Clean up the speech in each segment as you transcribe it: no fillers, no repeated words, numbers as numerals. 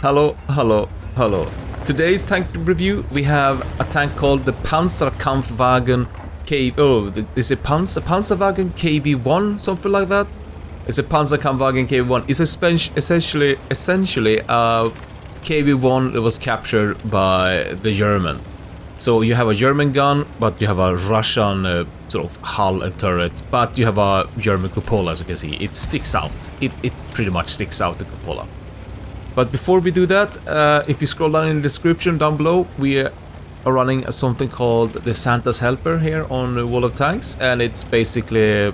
Hello, hello, hello. Today's tank review, we have a tank called the Kpfw is it Panzerwagen Kv1, something like that? It's a Panzerkampfwagen Kv1. It's essentially a Kv1 that was captured by the German. So you have a German gun, but you have a Russian sort of hull and turret, but you have a German cupola, as you can see. It sticks out. It pretty much sticks out, the cupola. But before we do that, if you scroll down in the description down below, we are running something called the Santa's Helper here on the Wall of Tanks, and it's basically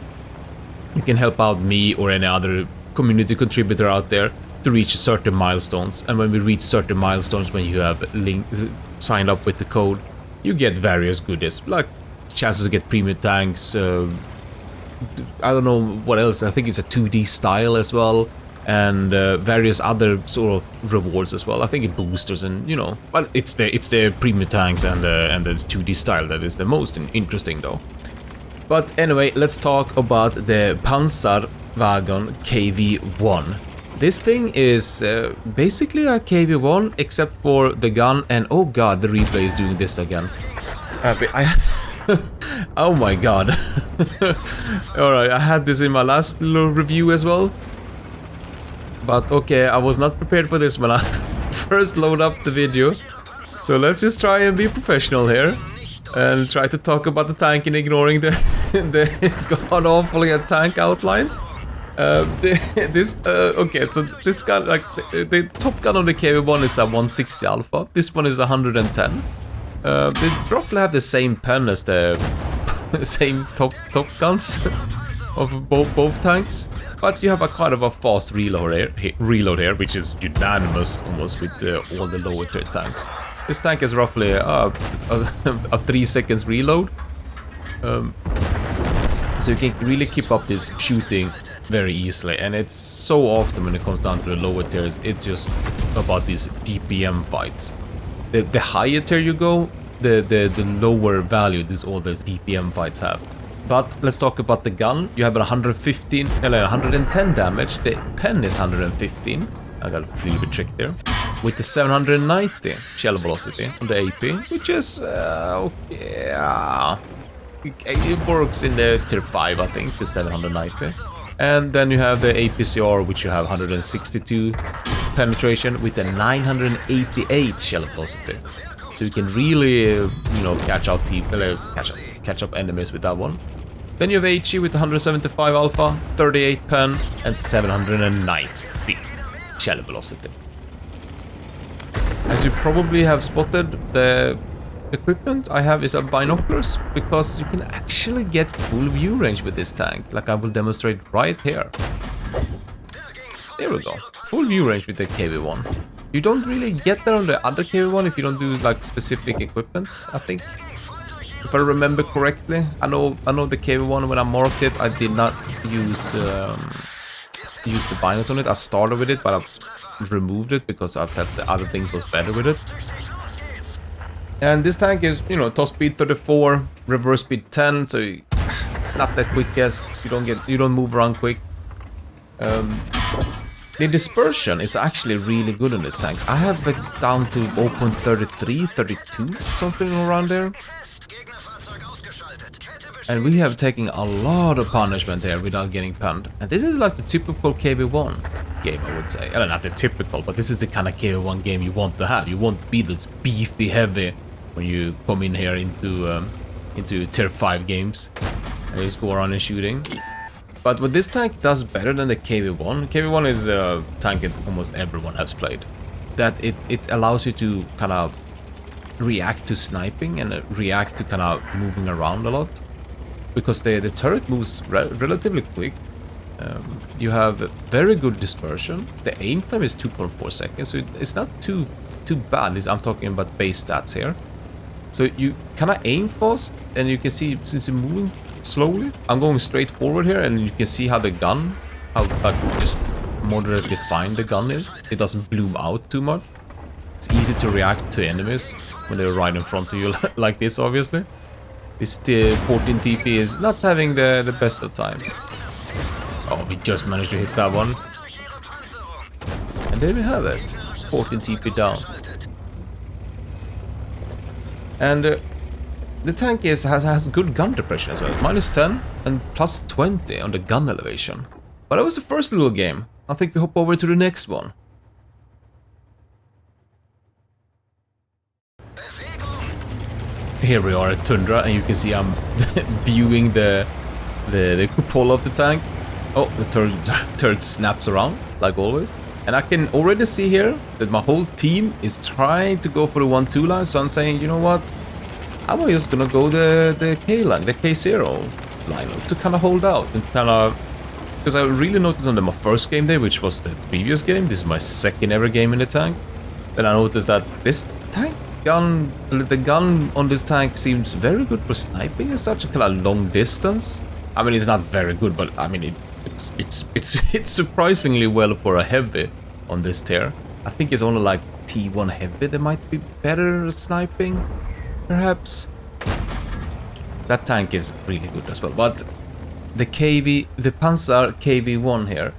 you can help out me or any other community contributor out there to reach certain milestones. And when we reach certain milestones, when you have signed up with the code, you get various goodies, like chances to get premium tanks, I don't know what else, I think it's a 2D style as well, and various other sort of rewards as well. I think it boosters and, you know, but it's the premium tanks and the 2D style that is the most interesting though. But anyway, let's talk about the Panzerwagen Kv1. This thing is basically a Kv1 except for the gun, and oh god, the replay is doing this again. Oh my god. Alright, I had this in my last little review as well. But okay, I was not prepared for this when I first load up the video. So let's just try and be professional here. And try to talk about the tank and ignoring the god-awful tank outlines. Okay, so this gun, like, the top gun on the Kv1 is a 160 Alpha. This one is 110. They roughly have the same pen as the same top guns of both tanks. But you have a kind of a fast reload here, which is unanimous almost with all the lower tier tanks. This tank is roughly a 3 seconds reload. So you can really keep up this shooting very easily, and it's so often when it comes down to the lower tiers, it's just about these DPM fights. The higher tier you go, the lower value all those DPM fights have. But let's talk about the gun. You have 110 damage. The pen is 115. I got a little bit tricked there. With the 790 shell velocity on the AP, which is okay. It works in the tier 5, I think, the 790. And then you have the APCR, which you have 162 penetration with a 988 shell velocity. So you can really, you know, catch up enemies with that one. Then you have HE with 175 alpha, 38 pen, and 790 shell velocity. As you probably have spotted, the equipment I have is a binoculars, because you can actually get full view range with this tank, like I will demonstrate right here. There we go, full view range with the Kv1. You don't really get that on the other Kv1 if you don't do like specific equipments, I think. If I remember correctly, I know the Kv1 when I marked it, I did not use the binos on it. I started with it, but I removed it because I felt the other things was better with it. And this tank is, you know, top speed 34, reverse speed 10, so it's not the quickest. You don't move around quick. The dispersion is actually really good on this tank. I have it down to 0.33, 32, something around there. And we have taken a lot of punishment here without getting punned. And this is like the typical Kv1 game, I would say. Not the typical, but this is the kind of Kv1 game you want to have. You want to be this beefy heavy when you come in here into tier 5 games. And you just go around and shooting. But what this tank does better than the Kv1, Kv1 is a tank that almost everyone has played. That it allows you to kind of react to sniping and react to kind of moving around a lot. Because the turret moves relatively quick. You have very good dispersion. The aim time is 2.4 seconds, so it's not too bad. I'm talking about base stats here. So you kind of aim fast, and you can see since you're moving slowly. I'm going straight forward here, and you can see how the gun, how like just moderately fine the gun is. It doesn't bloom out too much. It's easy to react to enemies when they're right in front of you like this, obviously. This 14 TP is not having the best of time. Oh, we just managed to hit that one. And there we have it. 14 TP down. And the tank has good gun depression as well. -10 and +20 on the gun elevation. But that was the first little game. I think we hop over to the next one. Here we are at Tundra, and you can see I'm viewing the cupola of the tank. Oh, the turret snaps around, like always. And I can already see here that my whole team is trying to go for the 1-2 line, so I'm saying, you know what? I'm just gonna go the K line, the K0 line, to kind of hold out and kind of... Because I really noticed on my first game day, which was the previous game, this is my second ever game in the tank, then I noticed that this tank gun, the gun on this tank seems very good for sniping at such a kind of long distance. I mean, it's not very good, but I mean, it's surprisingly well for a heavy on this tier. I think it's only like T1 heavy that might be better at sniping, perhaps. That tank is really good as well, but the Panzer Kv1 here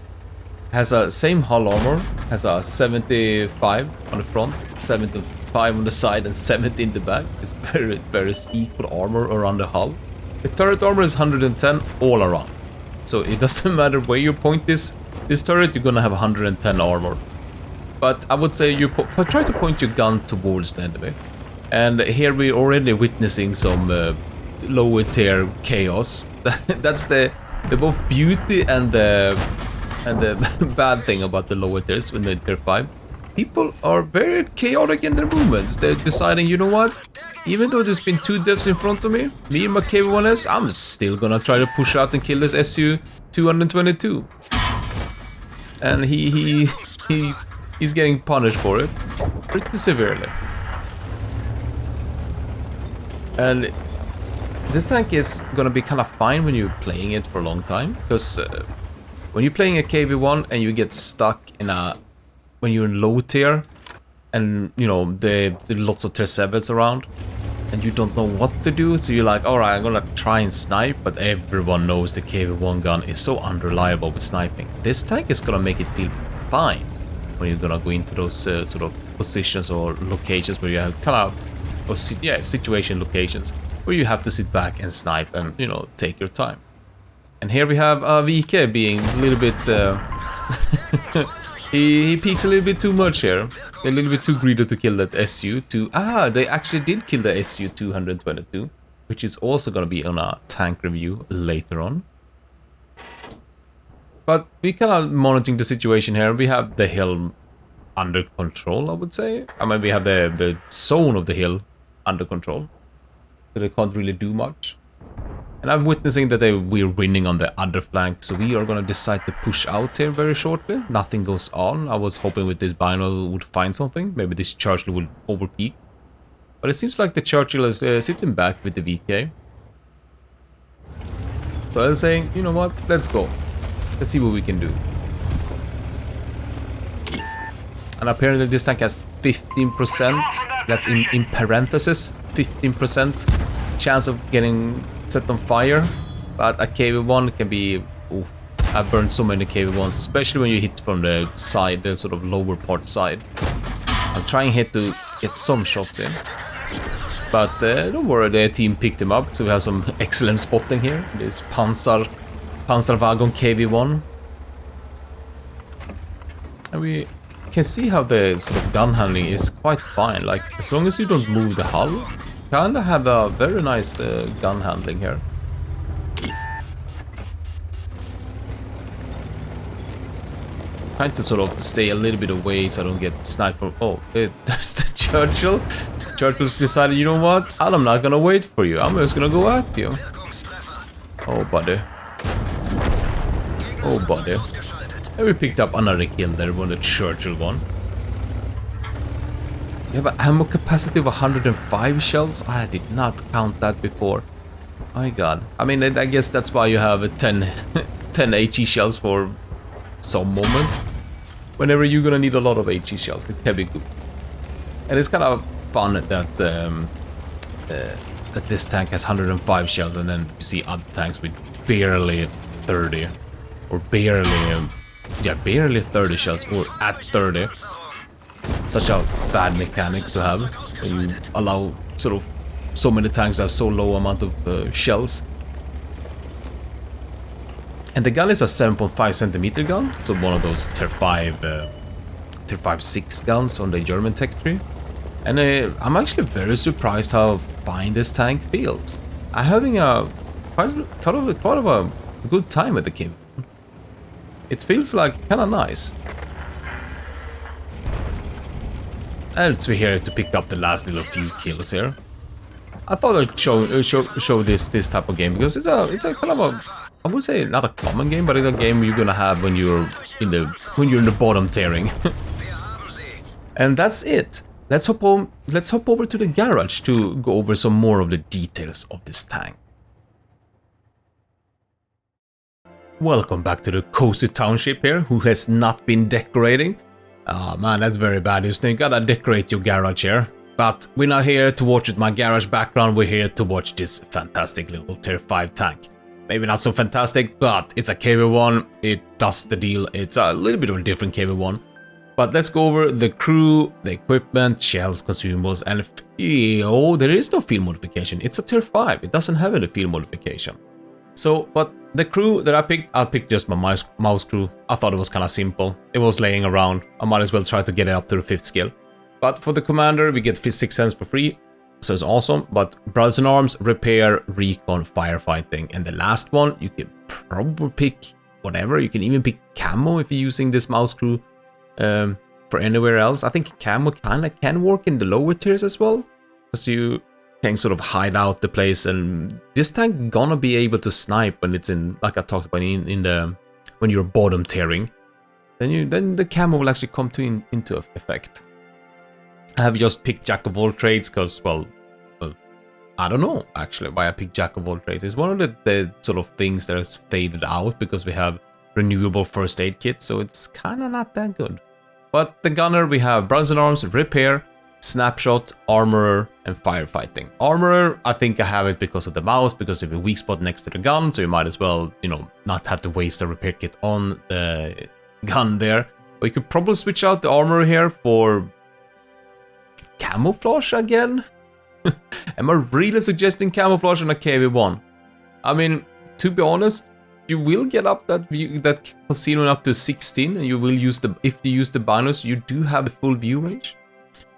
has a same hull armor, has a 75 on the front, 75 on the side, and 70 in the back. It's very equal armor around the hull. The turret armor is 110 all around, so it doesn't matter where you point this turret, you're gonna have 110 armor. But I would say you try to point your gun towards the enemy. And here we're already witnessing some lower tier chaos. That's the both beauty and the bad thing about the lower tiers when they're tier 5. People are very chaotic in their movements. They're deciding, you know what? Even though there's been 2 devs in front of me and my Kv1S, I'm still gonna try to push out and kill this SU-222. And he's getting punished for it pretty severely. And this tank is gonna be kind of fine when you're playing it for a long time, because when you're playing a Kv1 and you get stuck in when you're in low tier, and you know there are lots of tier 7s around, and you don't know what to do, so you're like, alright, I'm gonna try and snipe, but everyone knows the Kv1 gun is so unreliable with sniping. This tank is gonna make it feel fine when you're gonna go into those sort of positions or locations where you have kind of, situation locations where you have to sit back and snipe and, you know, take your time. And here we have VK being a little bit he peeks a little bit too much here, a little bit too greedy to kill that SU. They actually did kill the SU-222, which is also going to be on a tank review later on. But we kind of monitoring the situation here. We have the hill under control, I would say. I mean, we have the zone of the hill under control, so they can't really do much. And I'm witnessing that we're winning on the other flank, so we are going to decide to push out here very shortly. Nothing goes on. I was hoping with this Bino would find something. Maybe this Churchill will overpeak. But it seems like the Churchill is sitting back with the VK. So I was saying, you know what, let's go. Let's see what we can do. And apparently this tank has 15%, that's in parentheses, 15% chance of getting set on fire, but a Kv1 can be... Ooh, I've burned so many Kv1s, especially when you hit from the side, the sort of lower part side. I'm trying here to get some shots in, but don't worry, the team picked him up, so we have some excellent spotting here. This Panzerwagen Kv1, and we can see how the sort of gun handling is quite fine. Like, as long as you don't move the hull, kinda have a very nice gun handling here. Trying to sort of stay a little bit away so I don't get sniped from... Oh, there's the Churchill. Churchill's decided, you know what? I'm not gonna wait for you. I'm just gonna go at you. Oh, buddy. Oh, buddy. And we picked up another kill there on the Churchill one. We have an ammo capacity of 105 shells. I did not count that before. My god. I mean, I guess that's why you have 10 HE shells for some moment. Whenever you're gonna need a lot of HE shells, it can be good. And it's kind of fun that that this tank has 105 shells, and then you see other tanks with barely 30, or barely 30 shells, or at 30. such a bad mechanic to have. When you allow sort of so many tanks to have so low amount of shells. And the gun is a 7.5 centimeter gun, so one of those Tier 5.6 guns on the German tech tree. And I'm actually very surprised how fine this tank feels. I'm having quite of a good time with the Kv1. It feels like kind of nice. And it's here to pick up the last little few kills here. I thought I'd show this type of game because it's a kind of a, I would say not a common game, but it's a game you're gonna have when you're in the bottom tiering. And that's it. Let's hop over to the garage to go over some more of the details of this tank. Welcome back to the cozy township here, who has not been decorating. Oh man, that's very bad, isn't it? You gotta decorate your garage here. But we're not here to watch my garage background, we're here to watch this fantastic little Tier 5 tank. Maybe not so fantastic, but it's a Kv1, it does the deal. It's a little bit of a different Kv1. But let's go over the crew, the equipment, shells, consumables, and there is no field modification. It's a Tier 5, it doesn't have any field modification. So, but the crew that I picked just my mouse crew. I thought it was kind of simple. It was laying around. I might as well try to get it up to the 5th skill. But for the commander, we get 6 cents for free. So it's awesome. But Brothers in Arms, Repair, Recon, Firefighting. And the last one, you can probably pick whatever. You can even pick Camo if you're using this mouse crew for anywhere else. I think Camo kind of can work in the lower tiers as well. Because you can sort of hide out the place, and this tank gonna be able to snipe when it's in, like I talked about, in the when you're bottom tiering. Then the camo will actually come into effect. I have just picked Jack of all trades because, well, I don't know actually why I picked Jack of all trades. It's one of the sort of things that has faded out because we have renewable first aid kits, so it's kind of not that good. But the gunner, we have Brothers in Arms, Repair, Snapshot, Armorer, and Firefighting. Armorer, I think I have it because of the mouse, because of a weak spot next to the gun, so you might as well, you know, not have to waste a repair kit on the gun there. But you could probably switch out the Armorer here for camouflage again. Am I really suggesting camouflage on a Kv1? I mean, to be honest, you will get up that concealment up to 16, and you will use if you use the binos, you do have the full view range.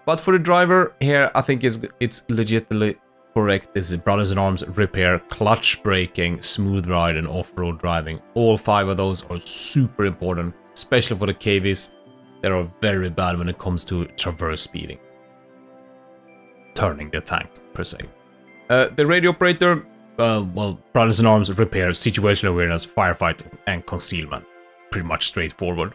But for the driver here, I think it's legitimately correct. This is Brothers in Arms, Repair, Clutch Braking, Smooth Ride, and Off-Road Driving. All 5 of those are super important, especially for the KVs. They are very bad when it comes to traverse speeding. Turning the tank, per se. The radio operator, well, Brothers in Arms, Repair, Situational Awareness, Firefighting, and Concealment. Pretty much straightforward.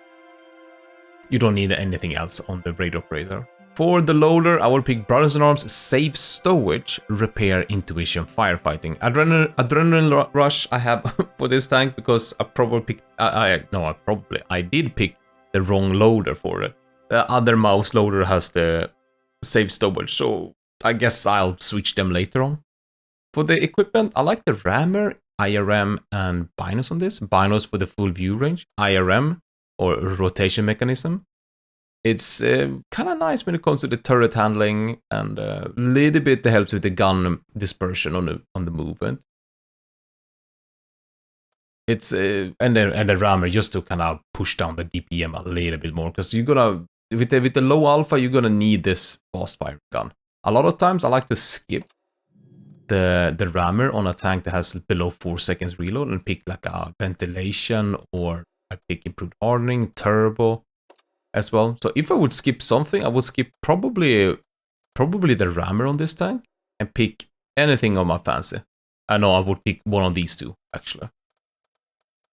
You don't need anything else on the radio operator. For the loader, I will pick Brothers in Arms, Safe Stowage, Repair, Intuition, Firefighting. Adrenaline Rush I have for this tank because I probably picked... I did pick the wrong loader for it. The other mouse loader has the Safe Stowage, so I guess I'll switch them later on. For the equipment, I like the rammer, IRM, and binos on this. Binos for the full view range, IRM, or rotation mechanism. It's kind of nice when it comes to the turret handling, and a little bit helps with the gun dispersion on the movement. It's and the rammer just to kind of push down the DPM a little bit more, because you're gonna with the low alpha you're gonna need this fast fire gun. A lot of times I like to skip the rammer on a tank that has below 4 seconds reload and pick like a ventilation, or I pick improved hardening, turbo as well. So if I would skip something, I would skip probably the rammer on this tank and pick anything on my fancy. I know I would pick one of these two actually,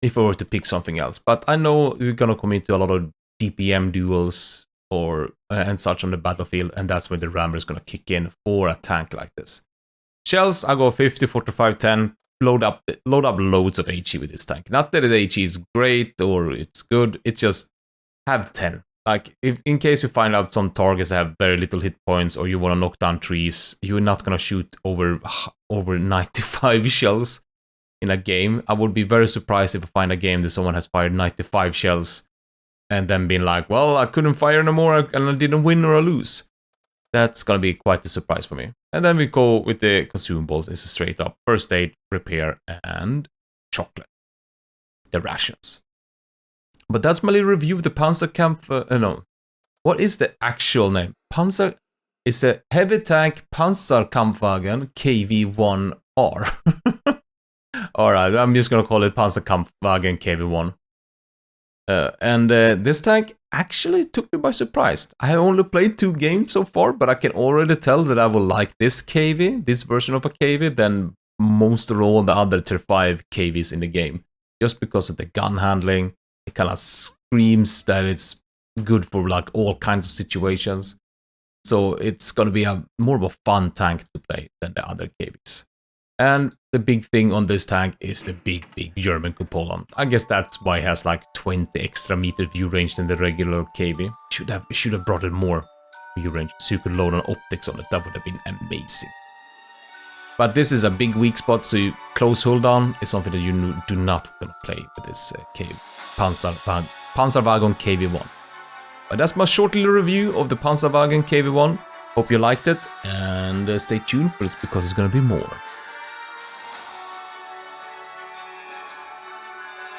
if I were to pick something else. But I know we're gonna come into a lot of DPM duels or and such on the battlefield, and that's when the rammer is gonna kick in for a tank like this. Shells, I go 50, 45, 10. Load up loads of HE with this tank. Not that the HE is great or it's good, it's just have 10. Like, if in case you find out some targets have very little hit points, or you want to knock down trees, you're not gonna shoot over 95 shells in a game. I would be very surprised if I find a game that someone has fired 95 shells and then being like, well, I couldn't fire anymore and I didn't win or lose. That's gonna be quite a surprise for me. And then we go with the consumables. It's a straight up first aid, repair, and chocolate. The rations. But that's my little review of the Panzerkampf. No, what is the actual name? Panzer is a heavy tank Panzerkampfwagen Kv1R. Alright, I'm just gonna call it Panzerkampfwagen Kv1. And this tank actually took me by surprise. I have only played 2 games so far, but I can already tell that I will like this KV, this version of a KV, than most of all the other tier 5 KVs in the game. Just because of the gun handling, it kind of screams that it's good for like all kinds of situations. So it's gonna be a more of a fun tank to play than the other KVs. And the big thing on this tank is the big German cupola. I guess that's why it has like 20 extra meter view range than the regular KV. Should have brought it more view range so you could load on optics on it. That would have been amazing. But this is a big weak spot, so close hold down is something that you do not want to play with this Panzerwagen Kv1. But that's my short little review of the Panzerwagen Kv1. Hope you liked it, and stay tuned for this because it's going to be more.